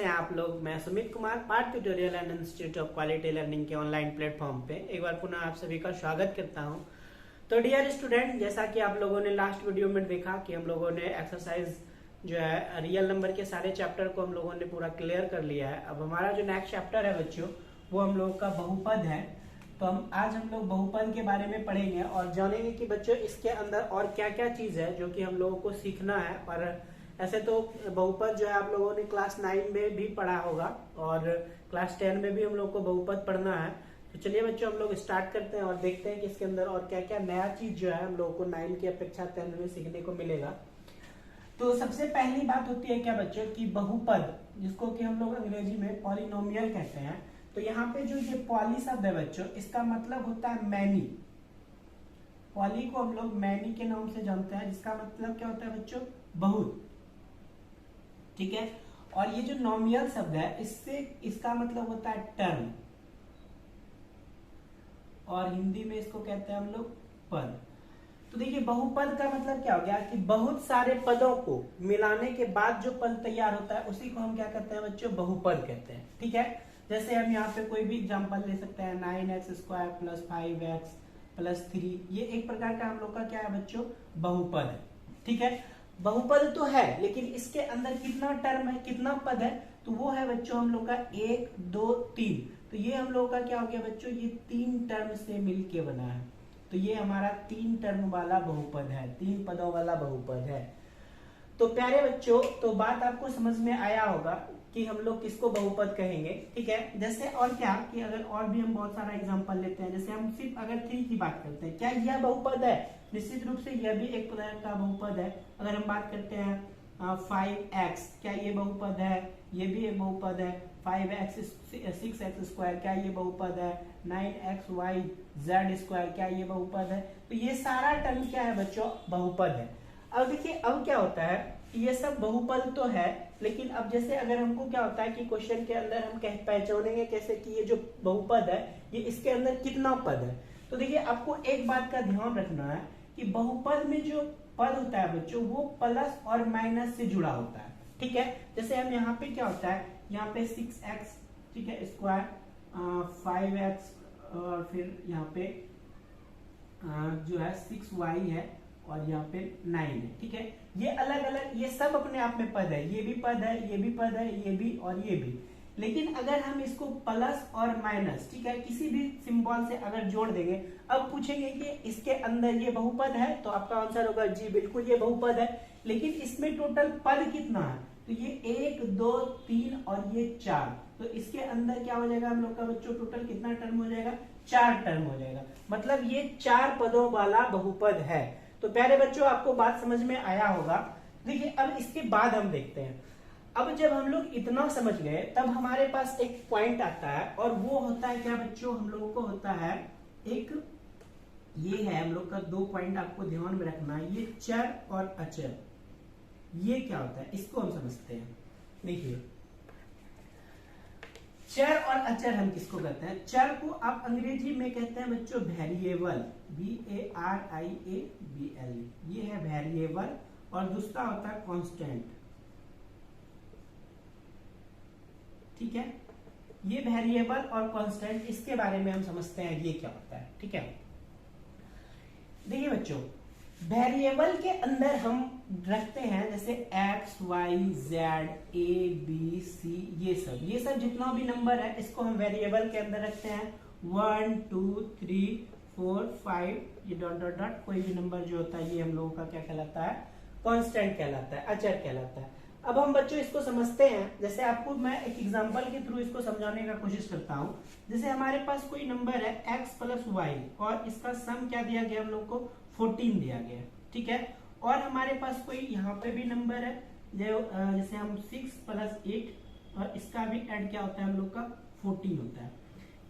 कैसे हैं आप लोग। मैं Sumit Kumar part tutorial and institute of quality learning के ऑनलाइन प्लेटफॉर्म पे एक बार पुनः आप सभी का स्वागत करता हूं। तो डियर स्टूडेंट, जैसा कि आप लोगों ने लास्ट वीडियो में देखा कि हम लोगों ने एक्सरसाइज जो है रियल नंबर के सारे चैप्टर को हम लोगों ने पूरा क्लियर कर लिया है। अब हमारा जो नेक्स्ट चैप्टर है बच्चों, वो हम लोगों का बहुपद है। तो आज हम लोग बहुपद के बारे में पढ़ेंगे और जानेंगे कि बच्चों इसके अंदर और क्या क्या चीज है जो कि हम लोगों को सीखना है। और ऐसे तो बहुपद जो है आप लोगों ने क्लास 9 में भी पढ़ा होगा और क्लास 10 में भी हम लोग को बहुपद पढ़ना है। तो चलिए बच्चों हम लोग स्टार्ट करते हैं और देखते हैं कि इसके अंदर और क्या क्या नया चीज जो है हम लोगों को 9 की अपेक्षा 10 में सीखने को मिलेगा। तो सबसे पहली बात होती है क्या बच्चों की बहुपद, जिसको कि हम लोग अंग्रेजी में पॉलिनोमियल कहते हैं। तो यहाँ पे जो ये पॉली शब्द है बच्चों, इसका मतलब होता है मैनी। पॉली को हम लोग मैनी के नाम से जानते हैं, जिसका मतलब क्या होता है बच्चों, बहुत। ठीक है। और ये जो नॉमियल शब्द है, इससे इसका मतलब होता है टर्म, और हिंदी में इसको कहते हैं हम लोग पद। तो देखिए बहुपद का मतलब क्या हो गया कि बहुत सारे पदों को मिलाने के बाद जो पद तैयार होता है उसी को हम क्या कहते हैं बच्चों, बहुपद कहते हैं। ठीक है। जैसे हम यहाँ पे कोई भी एग्जांपल ले सकते हैं, 9x² + 5x + 3। ये एक प्रकार का हम लोग का क्या है बच्चों, बहुपद है। ठीक है। बहुपद तो है, लेकिन इसके अंदर कितना टर्म है, कितना पद है, तो वो है बच्चों हम लोग का 1 2 3। तो ये हम लोग का क्या हो गया बच्चों, ये 3 टर्म से मिलके बना है। तो ये हमारा 3 टर्म वाला बहुपद है, 3 पदों वाला बहुपद है। तो प्यारे बच्चों, तो बात आपको समझ में आया होगा कि हम लोग किसको बहुपद कहेंगे। ठीक है। जैसे और क्या कि अगर और भी हम बहुत सारा एग्जांपल लेते हैं, जैसे हम सिर्फ अगर 3 की बात करते हैं, क्या यह बहुपद है? निश्चित रूप से यह भी एक प्रकार का बहुपद है। अगर हम बात करते हैं 5x, क्या ये बहुपद है? ये भी एक बहुपद है। 5x 6x², क्या ये बहुपद है? 9xy(z²), क्या ये बहुपद है? तो ये सारा टर्म क्या है बच्चों, बहुपद है। अब देखिए अब क्या होता है, ये सब बहुपद तो है, लेकिन अब जैसे अगर हमको क्या होता है कि क्वेश्चन के अंदर हम पहचानेंगे कैसे कि ये जो बहुपद है ये इसके अंदर कितना पद है। तो देखिए आपको एक बात का ध्यान रखना है कि बहुपद में जो पद होता है बच्चों, वो प्लस और माइनस से जुड़ा होता है। ठीक है। जैसे हम यहाँ पे क्या होता है, यहाँ पे 6x, ठीक है, स्क्वायर, 5x, और फिर यहाँ पे जो है 6y है, और यहाँ पे 9 है। ठीक है। ये अलग अलग, ये सब अपने आप में पद है, ये भी पद है, ये भी पद है, ये भी और ये भी। लेकिन अगर हम इसको प्लस और माइनस, ठीक है, किसी भी सिंबल से अगर जोड़ देंगे, अब पूछेंगे कि इसके अंदर ये बहुपद है, तो आपका आंसर होगा जी बिल्कुल ये बहुपद है। लेकिन इसमें टोटल पद कितना है, तो ये 1 2 3 और ये 4। तो इसके अंदर क्या हो जाएगा हम लोग का बच्चों, टोटल कितना टर्म हो जाएगा, 4 टर्म हो जाएगा। मतलब ये 4 पदों वाला बहुपद है। तो प्यारे बच्चों आपको बात समझ में आया होगा। देखिए अब इसके बाद हम देखते हैं, अब जब हम लोग इतना समझ गए तब हमारे पास एक पॉइंट आता है, और वो होता है क्या बच्चों, हम लोगों को होता है एक, ये है हम लोग का 2 पॉइंट आपको ध्यान में रखना है, ये चर और अचर। ये क्या होता है इसको हम समझते हैं। देखिए चर और अचर हम किसको कहते हैं, चर को आप अंग्रेजी में कहते हैं बच्चों वेरिएबल, VARIABL, ये है वेरिएबल, और दूसरा होता है कांस्टेंट। ठीक है। ये वेरिएबल और कांस्टेंट, इसके बारे में हम समझते हैं ये क्या होता है। ठीक है। देखिए बच्चों, वेरिएबल के अंदर हम रखते हैं जैसे x y z a b c, ये सब जितना भी नंबर है इसको हम वेरिएबल के अंदर रखते हैं। 1 2 3 4 5, ये डॉट डॉट डॉट, कोई भी नंबर जो होता है ये हम लोगों का क्या कहलाता है, कांस्टेंट कहलाता है, अचर कहलाता है। अब हम बच्चों इसको समझते हैं, जैसे आपको मैं एक एग्जांपल के थ्रू इसको समझाने का कोशिश करता हूं। जैसे हमारे पास कोई नंबर है x + y, और इसका सम क्या दिया गया हम लोग को, 14 दिया गया। ठीक है। और हमारे पास कोई यहाँ पे भी नंबर है जो जैसे हम 6 + 8, और इसका भी ऐड क्या होता है हम लोग का, 14 होता है।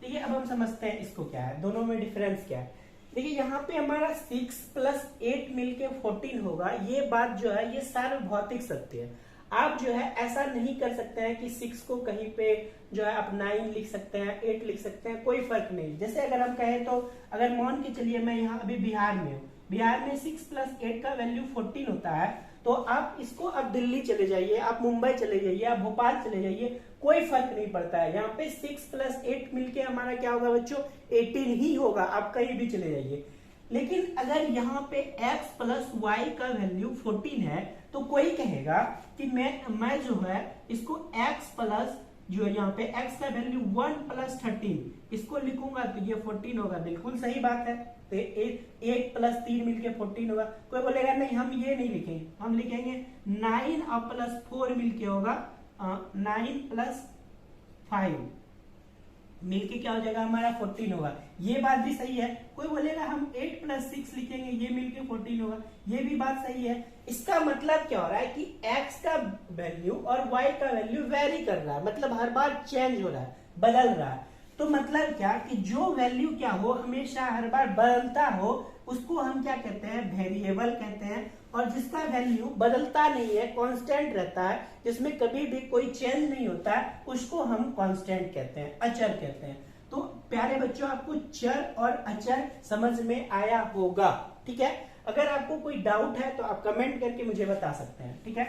देखिए अब हम समझते हैं इसको क्या है, दोनों में डिफरेंस क्या है। देखिए यहाँ पे हमारा 6 + 8 मिलके 14 होगा, ये बात जो है ये सार्वभौतिक सत्य है। आप जो है ऐसा नहीं कर सकते हैं कि 6 को कहीं पे जो है आप 9 लिख सकते हैं, 8 लिख सकते हैं, कोई फर्क नहीं। जैसे अगर हम कहें तो, अगर मान के चलिए मैं यहाँ अभी बिहार में हूँ, बिहार में 6 + 8 का वैल्यू 14 होता है, तो आप इसको, आप दिल्ली चले जाइए, आप मुंबई चले जाइए, आप भोपाल चले जाइए, कोई फर्क नहीं पड़ता है। यहाँ पे 6 + 8 मिलके हमारा क्या होगा बच्चों, 18 ही होगा, आप कहीं भी चले जाइए। लेकिन अगर यहाँ पे x + y का वैल्यू 14 है, तो कोई कहेगा कि मैं जो है इसको x प्लस, जो है यहाँ पे x का वैल्यू 1 + 13 इसको लिखूंगा तो ये 14 होगा। बिल्कुल सही बात है। तो 1 + 3 मिलके 14 होगा। कोई बोलेगा नहीं हम ये नहीं लिखेंगे, हम लिखेंगे 9 + 4 मिलके होगा 9 + 5 मिलके क्या हो जाएगा हमारा 14 होगा। ये बात भी सही है। कोई बोलेगा हम 8 + 6 लिखेंगे, ये मिलके 14 होगा, ये भी बात सही है। इसका मतलब क्या हो रहा है कि x का वैल्यू और y का वैल्यू वेरी कर रहा है, मतलब हर बार चेंज हो रहा है, बदल रहा है। तो मतलब क्या कि जो वैल्यू क्या हो, हमेशा हर बार बदलता हो, उसको हम क्या कहते हैं, वेरिएबल कहते हैं। और जिसका वैल्यू बदलता नहीं है, कांस्टेंट रहता है, जिसमें कभी भी कोई चेंज नहीं होता है, उसको हम कांस्टेंट कहते हैं, अचर कहते हैं। तो प्यारे बच्चों, आपको चर और अचर समझ में आया होगा, ठीक है। अगर आपको कोई डाउट है तो आप कमेंट करके मुझे बता सकते हैं, ठीक है।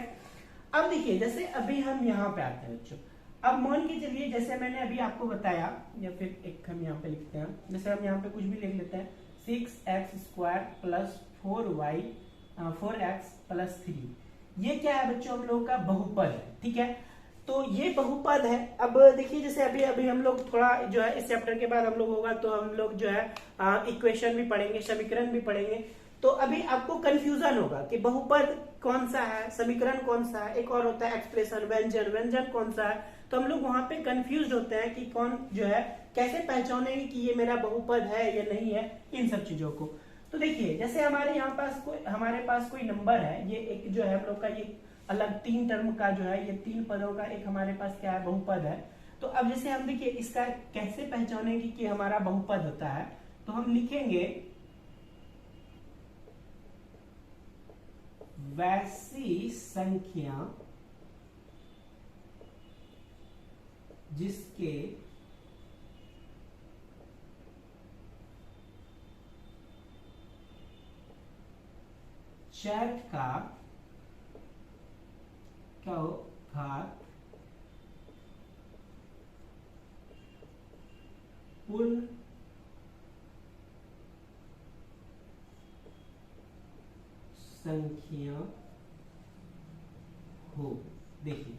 अब देखिए, जैसे अभी हम यहाँ पे आते हैं बच्चों। अब मान के चलिए, जैसे मैंने अभी आपको बताया, या फिर एक हम यहाँ पे लिखते हैं, जैसे हम यहाँ पे कुछ भी लिख लेते हैं, 6x² + 4x + 3। ये क्या है बच्चों, हम लोगों का बहुपद है, ठीक है। तो ये बहुपद है। अब देखिए, जैसे अभी हम लोग थोड़ा जो है, इस चैप्टर के बाद हम लोग होगा तो हम लोग जो है इक्वेशन भी पढ़ेंगे, समीकरण भी पढ़ेंगे। तो अभी आपको कंफ्यूजन होगा कि बहुपद कौन सा है, समीकरण कौन सा है, एक और होता है एक्सप्रेशन, व्यंजन कौन सा है। तो हम लोग वहां पे कंफ्यूज होते हैं कि कौन जो है, कैसे पहचानेंगे कि ये मेरा बहुपद है या नहीं है, इन सब चीजों को। तो देखिए, जैसे हमारे पास कोई नंबर है, ये एक जो है हम लोग का ये अलग 3 टर्म का जो है, ये 3 पदों का एक हमारे पास क्या है, बहुपद है। तो अब जैसे हम देखिए इसका कैसे पहचानेंगे कि हमारा बहुपद होता है, तो हम लिखेंगे वैसी संख्या जिसके चर का क्या हो, घात पूर्ण संख्या हो। देखिए,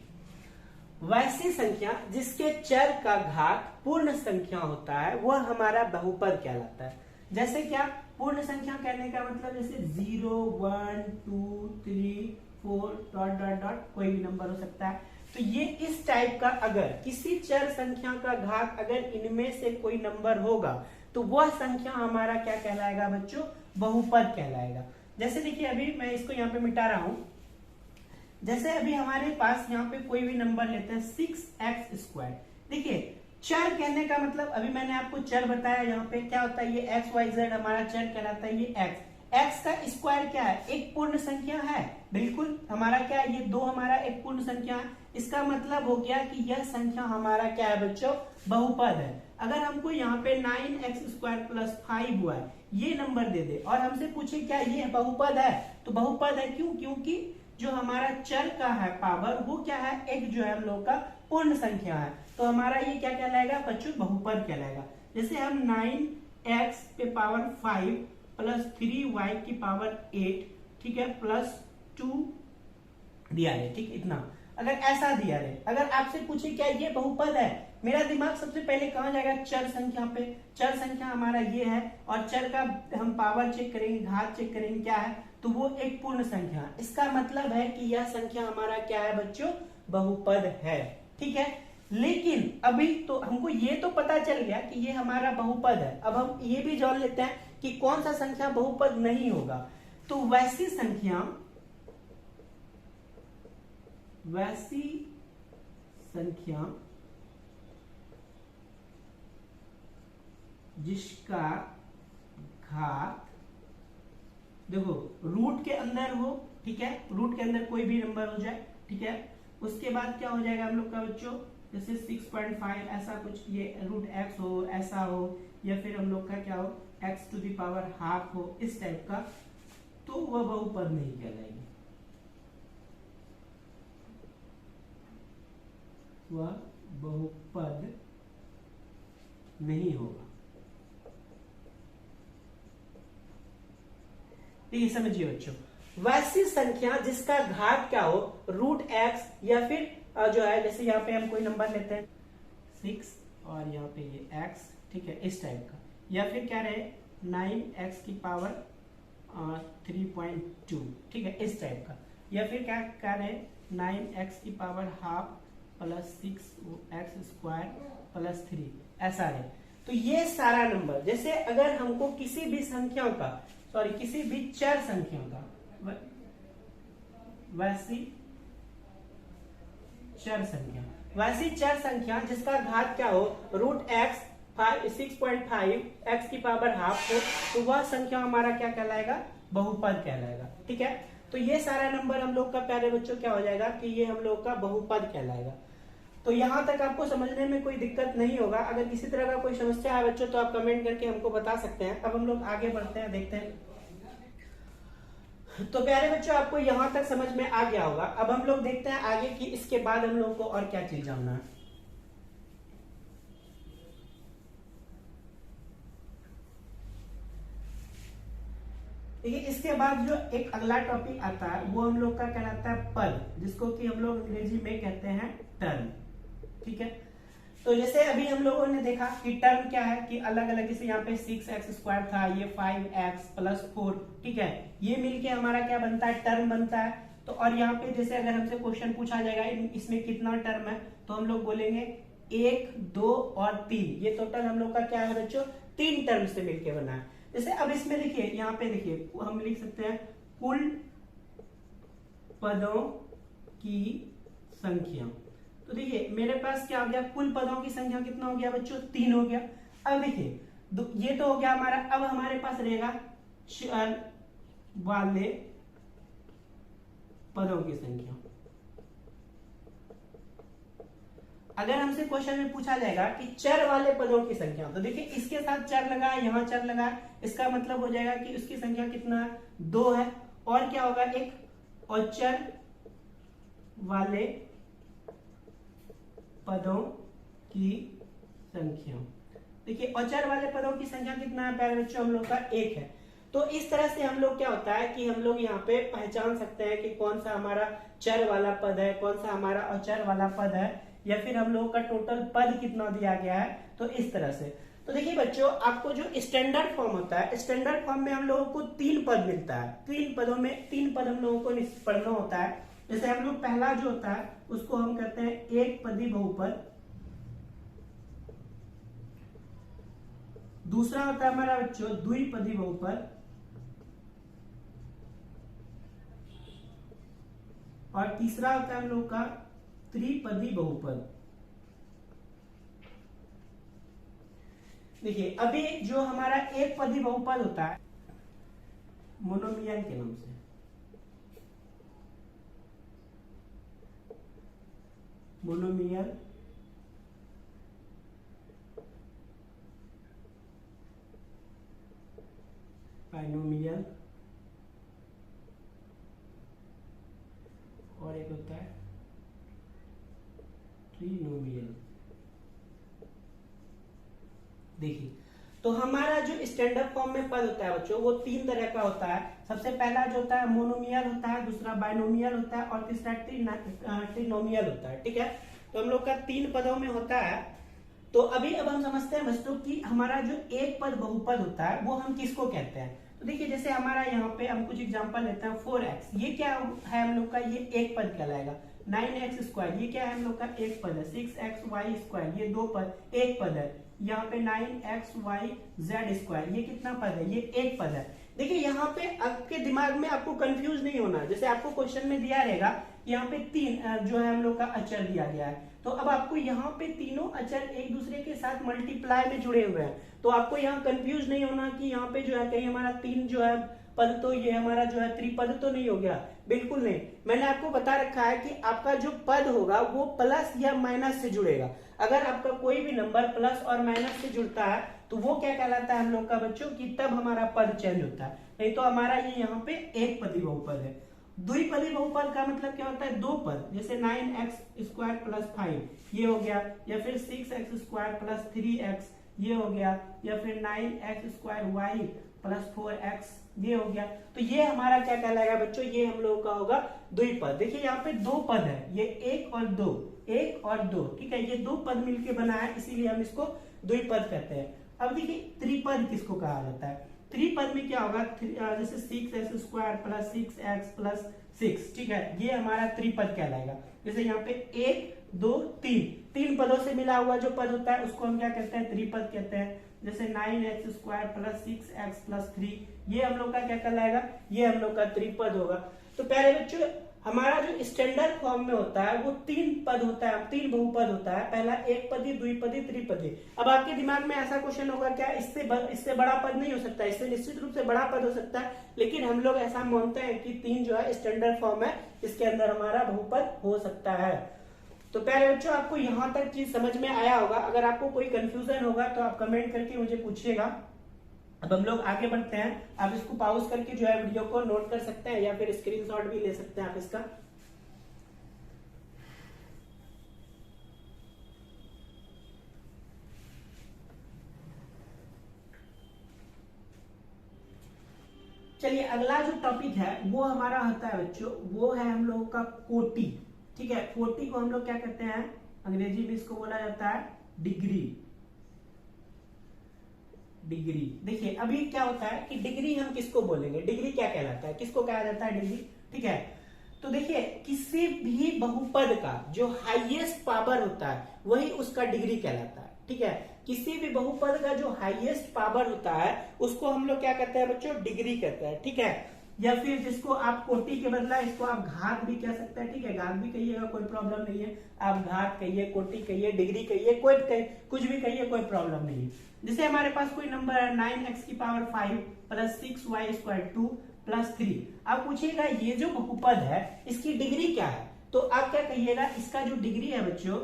वैसी संख्या जिसके चर का घात पूर्ण संख्या होता है, वह हमारा बहुपद कहलाता है। जैसे क्या, पूर्ण संख्या कहने का मतलब जैसे 0, 1, 2, 3, 4 ... कोई भी नंबर हो सकता है। तो ये इस टाइप का, अगर किसी चर संख्या का घात अगर इनमें से कोई नंबर होगा, तो वह संख्या हमारा क्या कहलाएगा बच्चों, बहुपद कहलाएगा। जैसे देखिए, अभी मैं इसको यहाँ पे मिटा रहा हूं। जैसे अभी हमारे पास यहाँ पे कोई भी नंबर लेते हैं 6x²। देखिए, चर कहने का मतलब, अभी मैंने आपको चर बताया, यहाँ पे क्या होता है, ये XYZ हमारा चर कहलाता है। ये x का स्क्वायर क्या है, एक पूर्ण संख्या है। बिल्कुल, हमारा क्या है, ये 2 हमारा एक पूर्ण संख्या है। इसका मतलब हो गया कि यह संख्या हमारा क्या है बच्चों, बहुपद है। अगर हमको यहाँ पे 9x² + 5 हुआ है, ये नंबर दे दे और हमसे पूछे क्या ये बहुपद है, तो बहुपद है। क्यों? क्योंकि जो हमारा चर का है पावर, वो क्या है, एक जो है हम लोग का पूर्ण संख्या है। तो हमारा ये क्या कहलाएगा बच्चों, बहुपद कहलाएगा। जैसे हम 9x पे पावर 5 + 3y की पावर 8, ठीक है, +2 दिया है, ठीक, इतना अगर ऐसा दिया है, अगर आपसे पूछे क्या ये बहुपद है, मेरा दिमाग सबसे पहले कहां जाएगा, चर संख्या पे। चर संख्या हमारा ये है और चर का हम पावर चेक करेंगे, घात चेक करेंगे, क्या है, तो वो एक पूर्ण संख्या। इसका मतलब है कि यह संख्या हमारा क्या है बच्चों, बहुपद है, ठीक है। लेकिन अभी तो हमको ये तो पता चल गया कि ये हमारा बहुपद है। अब हम ये भी जान लेते हैं कि कौन सा संख्या बहुपद नहीं होगा। तो वैसी संख्या जिसका घात, देखो, रूट के अंदर हो, ठीक है, रूट के अंदर कोई भी नंबर हो जाए, ठीक है। उसके बाद क्या हो जाएगा हम लोग का बच्चों, जैसे 6.5 ऐसा कुछ, ये √x हो, ऐसा हो, या फिर हम लोग का क्या हो, x⁻½ हो, इस टाइप का, तो वह बहुपद नहीं कहलाएगी। वह बहुपद नहीं होगा। ये समझिए बच्चों, वैसी संख्या जिसका घात क्या हो, रूट एक्स या फिर जो है जैसे यहाँ पे हम कोई नंबर लेते हैं 6 और यहाँ पे ये x, ठीक है, इस टाइप का, या फिर क्या रहे 9x की पावर 3.2, ठीक है, इस टाइप का, या फिर क्या क्या रहे 9x की power half plus 6x square plus 3, ऐसा है। तो ये सारा नंबर, जैसे अगर हमको किसी भी संख्याओं का, सॉरी किसी भी चर संख्याओं का, वैसी चर संख्या जिसका घात क्या हो, रूट एक्स 6.5 x की पावर हाफ हो, तो वह संख्या हमारा क्या कहलाएगा, बहुपद कहलाएगा। ठीक है, तो ये सारा नंबर हम लोग का प्यारे बच्चों क्या हो जाएगा कि ये हम लोग का बहुपद कहलाएगा। तो यहां तक आपको समझने में कोई दिक्कत नहीं होगा। अगर किसी तरह का कोई समस्या है बच्चों तो आप कमेंट करके हमको बता सकते हैं। अब हम लोग आगे बढ़ते हैं, देखते हैं। तो प्यारे बच्चों आपको यहां तक समझ में आ गया होगा। अब हम लोग देखते हैं आगे कि इसके बाद हम लोग को और क्या चीज जानना है। देखिए इसके बाद जो एक अगला टॉपिक आता है वो हम लोग का कहलाता है पद, जिसको कि हम लोग अंग्रेजी में कहते हैं टर्म। ठीक है, तो जैसे अभी हम लोगों ने देखा कि टर्म क्या है कि अलग अलग, जैसे यहाँ पे 6x स्क्वायर था, ये 5x प्लस 4, ठीक है, ये मिलके हमारा क्या बनता है, टर्म बनता है। तो और यहाँ पे जैसे अगर हमसे क्वेश्चन पूछा जाएगा इसमें कितना टर्म है, तो हम लोग बोलेंगे 1, 2 और 3, ये टोटल हम लोग का क्या है बच्चों, 3 टर्म से मिलके बना है। जैसे अब इसमें देखिए, यहाँ पे देखिए हम लिख सकते हैं कुल पदों की संख्या। तो देखिए मेरे पास क्या हो गया, कुल पदों की संख्या कितना हो गया बच्चों, 3 हो गया। अब देखिए ये तो हो गया हमारा। अब हमारे पास रहेगा चर वाले पदों की संख्या। अगर हमसे क्वेश्चन में पूछा जाएगा कि चर वाले पदों की संख्या, तो देखिए इसके साथ चर लगा है, यहां चर लगा है, इसका मतलब हो जाएगा कि उसकी संख्या कितना है, 2 है। और क्या होगा, एक अचर वाले पदों की संख्या। देखिए अचर वाले पदों की संख्या कितना है प्यारे बच्चों, हम लोग का 1 है। तो इस तरह से हम लोग क्या होता है कि हम लोग यहाँ पे पहचान सकते हैं कि कौन सा हमारा चर वाला पद है, कौन सा हमारा अचर वाला पद है, या फिर हम लोगों का टोटल पद कितना दिया गया है। तो इस तरह से, तो देखिए बच्चों आपको जो स्टैंडर्ड फॉर्म होता है, स्टैंडर्ड फॉर्म में हम लोगों को 3 पद मिलता है। 3 पदों में 3 पद हम लोगों को पढ़ना होता है। जैसे हम लोग पहला जो होता है उसको हम कहते हैं एक पदी बहुपद, दूसरा होता है हमारा बच्चों द्विपदी बहुपद, और तीसरा होता है हम लोग का त्रिपदी बहुपद। देखिए अभी जो हमारा एक पदी बहुपद होता है मोनोमियल के नाम से, मोनोमियल, बाइनोमियल, और एक होता है ट्रिनोमियल। देखिए तो हमारा जो स्टैंडर्ड फॉर्म में पद होता है बच्चों वो 3 तरह का होता है। सबसे पहला जो होता है मोनोमियल होता है, दूसरा बाइनोमियल होता है, और तीसरा ट्रिनोमियल होता है। ठीक है, तो हम लोग का 3 पदों में होता है। तो अभी अब हम समझते हैं बच्चों कि हमारा जो एक पद बहुपद होता है वो हम किसको कहते हैं। तो देखिए जैसे हमारा यहाँ पे हम कुछ एग्जांपल लेते हैं, 4x ये क्या है हम लोग का, ये एक पद कहलाएगा। 9x स्क्वायर ये क्या है हम लोग का, एक पद है। 6xy स्क्वायर ये 2 पद, एक पद है। यहाँ पे 9xyz स्क्वायर ये कितना पद है, ये एक पद है। देखिए यहाँ पे आपके दिमाग में आपको कंफ्यूज नहीं होना। जैसे आपको क्वेश्चन में दिया रहेगा यहाँ पे 3 जो है हम लोग का अचर दिया गया है, तो अब आपको यहाँ पे तीनों अचर एक दूसरे के साथ मल्टीप्लाई में जुड़े हुए हैं। तो आपको यहाँ कंफ्यूज नहीं होना कि यहाँ पे जो है कहीं हमारा 3 जो है पद, तो ये हमारा जो है त्रिपद तो नहीं हो गया, बिल्कुल नहीं। मैंने आपको बता रखा है कि आपका जो पद होगा वो प्लस या माइनस से जुड़ेगा। अगर आपका कोई भी नंबर प्लस और माइनस से जुड़ता है तो वो क्या कहलाता है हम लोग का बच्चों की, तब हमारा पद चेंज होता है। नहीं तो हमारा ये यहाँ पे एक पदी बहुपद है। द्विपदी बहुपद का मतलब क्या होता है, दो पद, जैसे 9x² प्लस 5 ये हो गया, या फिर 6x² प्लस 3x ये हो गया, या फिर 9x² प्लस 4x ये हो गया। तो ये हमारा क्या कहलाएगा बच्चों, ये हम लोगों का होगा द्विपद। देखिए यहाँ पे दो पद है, ये एक और दो, एक और दो, ठीक है, ये दो पद मिलके बना है, इसीलिए हम इसको द्विपद कहते हैं। अब देखिए त्रिपद किसको कहा जाता है, त्रिपद में क्या होगा, जैसे 6x² प्लस 6x प्लस 6, ठीक है, ये हमारा त्रिपद कहलाएगा। जैसे यहाँ पे 1 2 3 तीन पदों से मिला हुआ जो पद होता है उसको हम क्या कहते हैं, त्रिपद कहते हैं। जैसे 9x² प्लस 6x प्लस 3 ये हम लोग का क्या कहलाएगा, ये हम लोग का त्रिपद होगा। तो प्यारे बच्चों हमारा जो स्टैंडर्ड फॉर्म में होता है वो तीन पद होता है, तीन बहुपद होता है, पहला एक पदी, द्विपदी, त्रिपदी। अब आपके दिमाग में ऐसा क्वेश्चन होगा क्या, इससे बड़ा पद नहीं हो सकता, इससे निश्चित रूप से बड़ा पद हो सकता है, लेकिन हम लोग ऐसा मानते हैं कि तीन जो है स्टैंडर्ड फॉर्म है, इसके अंदर हमारा बहुपद हो सकता है। तो प्यारे बच्चों आपको यहां तक चीज समझ में आया होगा। अगर आपको कोई कंफ्यूजन होगा तो आप कमेंट करके मुझे पूछिएगा। अब हम लोग आगे बढ़ते हैं, आप इसको पॉज करके जो है वीडियो को नोट कर सकते हैं या फिर स्क्रीनशॉट भी ले सकते हैं आप इसका। चलिए अगला जो टॉपिक है वो हमारा होता है बच्चों, वो है हम लोगों का कोटि, ठीक है। कोटि को हम लोग क्या कहते हैं, अंग्रेजी में इसको बोला जाता है डिग्री। डिग्री देखिए अभी क्या होता है कि डिग्री हम किसको बोलेंगे, डिग्री क्या कहलाता है, किसको कहा जाता है डिग्री, ठीक है। तो देखिए किसी भी बहुपद का जो हाईएस्ट पावर होता है वही उसका डिग्री कहलाता है, ठीक है। किसी भी बहुपद का जो हाईएस्ट पावर होता है उसको हम लोग क्या कहते हैं बच्चों, डिग्री कहते हैं, ठीक है। या फिर जिसको आप कोटि के बदला इसको आप घात भी कह सकते हैं, ठीक है, घात भी कहिएगा कोई प्रॉब्लम नहीं है, आप घात कहिए, कोटि कहिए, डिग्री कहिए, कुछ भी कहिए, कोई प्रॉब्लम नहीं है। जैसे हमारे पास कोई नंबर है 9x⁵ प्लस 6y² प्लस 3, आप पूछिएगा ये जो बहुपद है इसकी डिग्री क्या है, तो आप क्या कहिएगा, इसका जो डिग्री है बच्चों,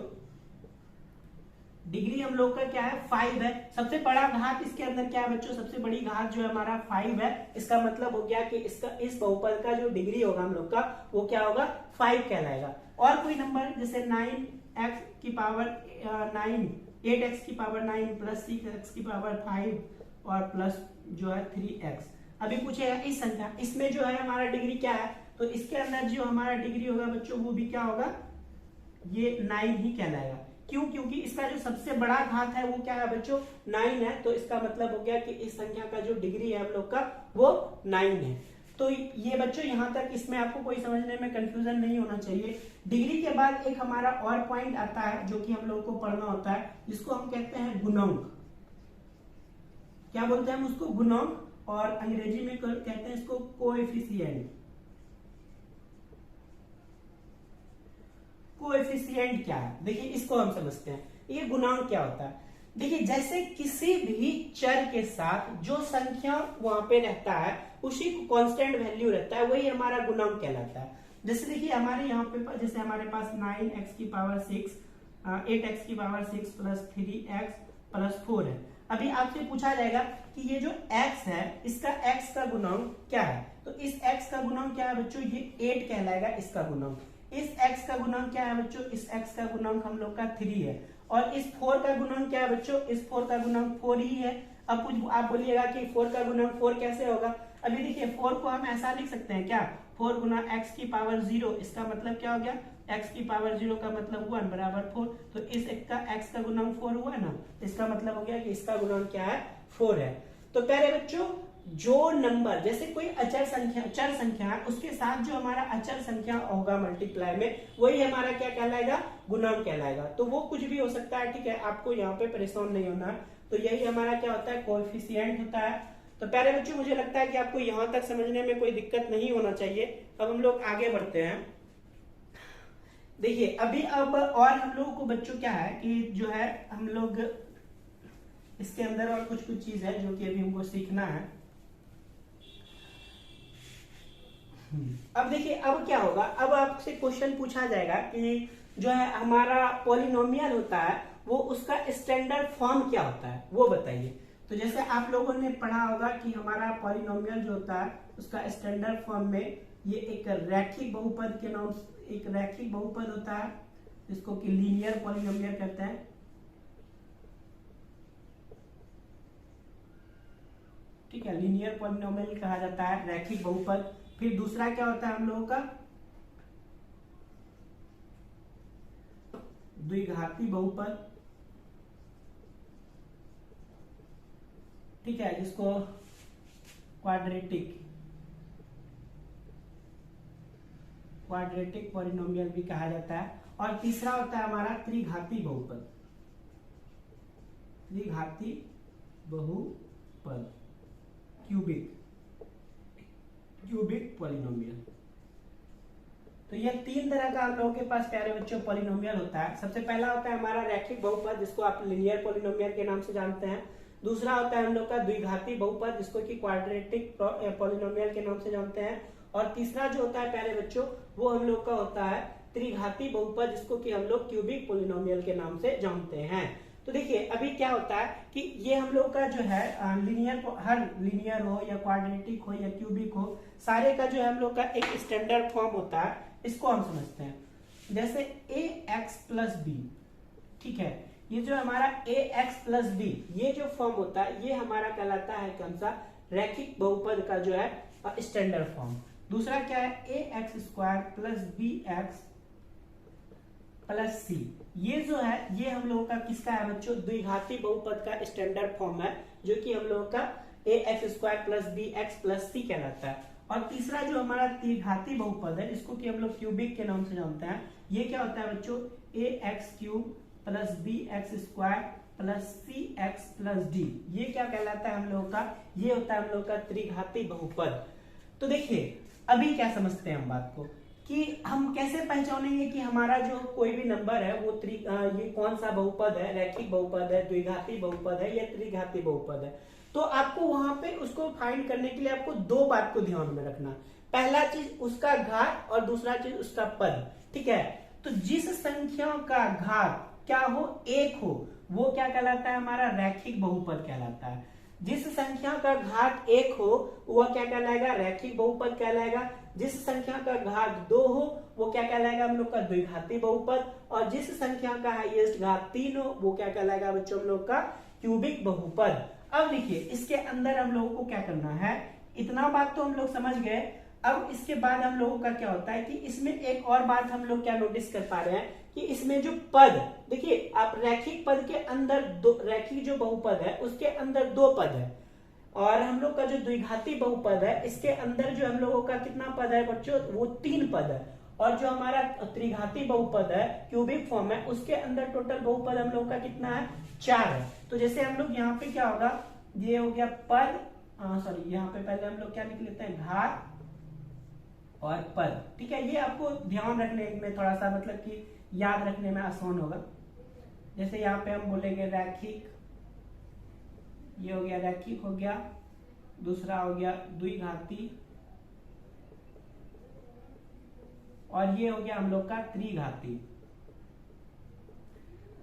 डिग्री हम लोग का क्या है 5 है। सबसे बड़ा घात इसके अंदर क्या है बच्चों, सबसे बड़ी घात जो है हमारा 5 है। इसका मतलब हो गया कि इसका इस बहुपद का जो डिग्री होगा हम लोग का वो क्या होगा, 5 कहलाएगा। और कोई नंबर जैसे 8x⁵ प्लस 6x⁵5 और प्लस जो है 3x। अभी पूछेगा इस संख्या, इसमें जो है हमारा डिग्री क्या है, तो इसके अंदर जो हमारा डिग्री होगा बच्चों वो भी क्या होगा, ये 9 ही कहलाएगा। क्यों, क्योंकि इसका जो सबसे बड़ा घात है वो क्या है बच्चों, 9 है। तो इसका मतलब हो गया कि इस संख्या का जो डिग्री है हम लोग का वो 9 है। तो ये बच्चों यहां तक इसमें आपको कोई समझने में कंफ्यूजन नहीं होना चाहिए। डिग्री के बाद एक हमारा और पॉइंट आता है जो कि हम लोग को पढ़ना होता है, जिसको हम कहते हैं गुणांक। क्या बोलते हैं हम उसको, गुणांक, और अंग्रेजी में कहते हैं इसको कोएफिशिएंट। कोएफिशिएंट क्या है, देखिए इसको हम समझते हैं। ये गुणांक क्या होता है, देखिए जैसे किसी भी चर के साथ जो संख्या वहां पे रहता है उसी को कांस्टेंट वैल्यू रहता है, वही हमारा गुणांक कहलाता है। जैसे देखिए हमारे यहाँ पे जैसे हमारे पास 9x⁵ 8x⁵ plus 3x plus 4 है। अभी आपसे पूछा जाएगा कि ये जो x है इसका x का गुणांक क्या है, तो इस x का गुणांक क्या है बच्चों, ये 8 कहलाएगा इसका गुणांक। इस x का गुणांक क्या है बच्चों, इस x का गुणांक हम लोग का 3 है। और इस 4 का गुणांक क्या है बच्चों, इस 4 का गुणांक 4 ही है। अब कुछ आप बोलिएगा कि 4 का गुणांक 4 कैसे होगा, अभी देखिए 4 को हम ऐसा लिख सकते हैं क्या, 4 गुना x⁵0, इसका मतलब क्या हो गया, x⁵0 का मतलब 1 बराबर 4। तो इस एक का x का गुणांक 4 हुआ ना, इसका मतलब हो गया कि इसका गुणांक क्या है, 4 है। तो प्यारे बच्चों जो नंबर, जैसे कोई अचर संख्या, चर संख्या है, उसके साथ जो हमारा अचर संख्या होगा मल्टीप्लाई में, वही हमारा क्या कहलाएगा, गुणांक कहलाएगा। तो वो कुछ भी हो सकता है, ठीक है, आपको यहाँ पे परेशान नहीं होना। तो यही हमारा क्या होता है, कोएफिशिएंट होता है। तो प्यारे बच्चों मुझे लगता है कि आपको यहां तक समझने में कोई दिक्कत नहीं होना चाहिए। अब हम लोग आगे बढ़ते हैं। देखिए अभी अब और हम लोगों को बच्चों क्या है कि जो है हम लोग इसके अंदर और कुछ चीज है जो कि अभी हमको सीखना है। अब देखिए अब क्या होगा, अब आपसे क्वेश्चन पूछा जाएगा कि जो है हमारा पॉलिनोमियल होता है वो उसका स्टैंडर्ड फॉर्म क्या होता है, वो बताइए। तो जैसे आप लोगों ने पढ़ा होगा कि हमारा पॉलिनोमियल जो होता है उसका स्टैंडर्ड फॉर्म में ये एक रैखिक बहुपद के नाम, एक रैखिक बहुपद होता है जिसको कि लीनियर पॉलिनोमियल कहते हैं। ठीक है, लीनियर पॉलिनोमियल कहा जाता है रैखिक बहुपद। फिर दूसरा क्या होता है हम लोगों का, द्विघाती बहुपद। ठीक है, जिसको क्वाड्रेटिक पॉलिनोमियल भी कहा जाता है। और तीसरा होता है हमारा त्रिघाती बहुपद, त्रिघाती बहुपद, क्यूबिक पॉलिनोमियल। तो ये तीन तरह का हम लोगों के पास प्यारे बच्चों पॉलिनोमियल होता है। सबसे पहला होता है हमारा रैखिक बहुपद, जिसको आप लीनियर पॉलिनोमियल के नाम से जानते हैं। दूसरा होता है हम लोग का द्विघाती बहुपद, जिसको कि क्वाड्रेटिक पॉलिनोमियल के नाम से जानते हैं। और तीसरा जो होता है प्यारे बच्चों, वो हम लोग का होता है त्रिघाती बहुपद, जिसको कि हम लोग क्यूबिक पॉलिनोमियल के नाम से जानते हैं। तो देखिए अभी क्या होता है कि ये हम लोग का जो है लीनियर, हर लीनियर हो या क्वाड्रेटिक हो या क्यूबिक हो, सारे का जो है हम लोग का एक स्टैंडर्ड फॉर्म होता है। इसको हम समझते हैं जैसे ax प्लस बी। ठीक है, ये जो हमारा ax प्लस बी, ये जो फॉर्म होता है ये हमारा कहलाता है कौन सा, रैखिक बहुपद का जो है स्टैंडर्ड फॉर्म। दूसरा क्या है, ax square plus bx plus c, ये जो है ये हम लोगों का किसका है बच्चों, द्विघाती बहुपद का स्टैंडर्ड फॉर्म है, जो कि हम लोगों का ax square plus bx plus c कहलाता है। और तीसरा जो हमारा त्रिघाती बहुपद है, इसको कि हम लोग क्यूबिक के नाम से जानते हैं, ये क्या होता है बच्चों, ax cube plus bx square plus cx plus d, ये क्या कहलाता है हम लोगों का, ये होता है हम लोग का त्रिघाती बहुपद। तो देखिए अभी क्या समझते हैं हम बात को, कि हम कैसे पहचानेंगे कि हमारा जो कोई भी नंबर है वो ये कौन सा बहुपद है, रैखिक बहुपद है, द्विघाती बहुपद है या त्रिघाती बहुपद है। तो आपको वहां पे उसको फाइंड करने के लिए आपको दो बात को ध्यान में रखना। पहला चीज उसका घात और दूसरा चीज उसका पद। ठीक है, तो जिस संख्या का घात क्या हो, एक हो, वो क्या कहलाता है, हमारा रैखिक बहुपद कहलाता है। जिस संख्या का घात एक हो वह क्या कहलाएगा, रैखिक बहुपद कहलाएगा। जिस संख्या का घात दो हो वो क्या कहलाएगा हम लोग का, द्विघाती बहुपद। और जिस संख्या का हाईएस्ट घात तीन हो वो क्या कहलाएगा बच्चों हम लोग का, क्यूबिक बहुपद। अब देखिए इसके अंदर हम लोगों को क्या करना है, इतना बात तो हम लोग समझ गए। अब इसके बाद हम लोगों का क्या होता है कि इसमें एक और बात हम लोग क्या नोटिस कर पा रहे हैं कि इसमें जो पद, देखिए आप रैखिक पद के अंदर दो, रैखिक जो बहुपद है उसके अंदर दो पद है, और हम लोग का जो द्विघाती बहुपद है इसके अंदर जो हम लोगों का कितना पद है बच्चों, वो तीन पद है। और जो हमारा त्रिघाती बहुपद है, क्यूबिक फॉर्म है, उसके अंदर टोटल बहुपद हम लोग का कितना है, चार है। तो जैसे हम लोग यहाँ पे क्या होगा, ये हो गया पद, सॉरी यहाँ पे पहले हम लोग क्या लिख लेते हैं, घात और पद। ठीक है, ये आपको ध्यान रखने में थोड़ा सा मतलब कि याद रखने में आसान होगा। जैसे यहाँ पे हम बोलेंगे रैखिक, ये हो गया रैखिक हो गया, दूसरा हो गया द्विघाती, और ये हो गया हम लोग का त्रिघाती।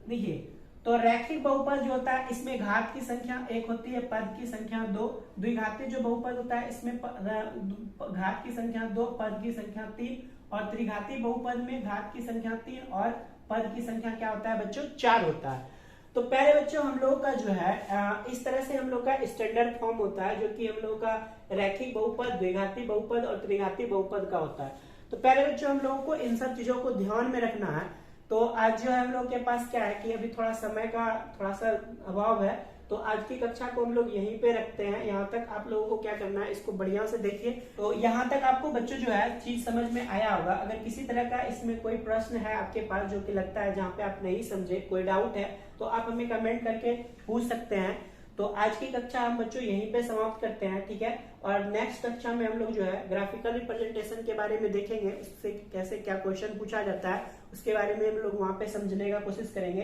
देखिए तो रैखिक बहुपद जो होता है इसमें घात की संख्या एक होती है, पद की संख्या दो। द्विघाती जो बहुपद होता है इसमें घात की संख्या दो, पद की संख्या तीन। और त्रिघाती बहुपद में घात की संख्या तीन और पद की संख्या क्या होता है बच्चों, चार होता है। तो पहले बच्चों हम लोग का जो है इस तरह से हम लोग का स्टैंडर्ड फॉर्म होता है, जो कि हम लोग का रैखिक बहुपद, द्विघाती बहुपद और त्रिघाती बहुपद का होता है। तो पहले बच्चों हम लोगों को इन सब चीजों को ध्यान में रखना है। तो आज जो है हम लोग के पास क्या है कि अभी थोड़ा समय का थोड़ा सा अभाव है, तो आज की कक्षा को हम लोग यहीं पे रखते हैं। यहाँ तक आप लोगों को क्या करना है, इसको बढ़िया से देखिए। तो यहाँ तक आपको बच्चों जो है चीज समझ में आया होगा। अगर किसी तरह का इसमें कोई प्रश्न है आपके पास जो कि लगता है जहाँ पे आप नहीं समझे, कोई डाउट है, तो आप हमें कमेंट करके पूछ सकते हैं। तो आज की कक्षा हम बच्चों यहीं पे समाप्त करते हैं, ठीक है। और नेक्स्ट कक्षा में हम लोग जो है ग्राफिकल रिप्रेजेंटेशन के बारे में देखेंगे, इससे कैसे क्या क्वेश्चन पूछा जाता है उसके बारे में हम लोग वहां पे समझने का कोशिश करेंगे।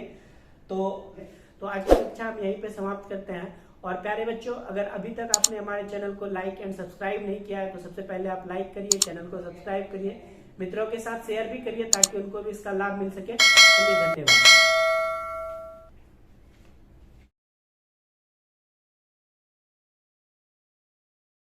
तो आज की कक्षा हम यहीं पे समाप्त करते हैं। और प्यारे बच्चों, अगर अभी तक आपने हमारे चैनल को लाइक एंड सब्सक्राइब नहीं किया है तो सबसे पहले आप लाइक करिए, चैनल को सब्सक्राइब करिए, मित्रों के साथ शेयर भी करिए ताकि उनको भी इसका लाभ मिल सके। चलिए, धन्यवाद।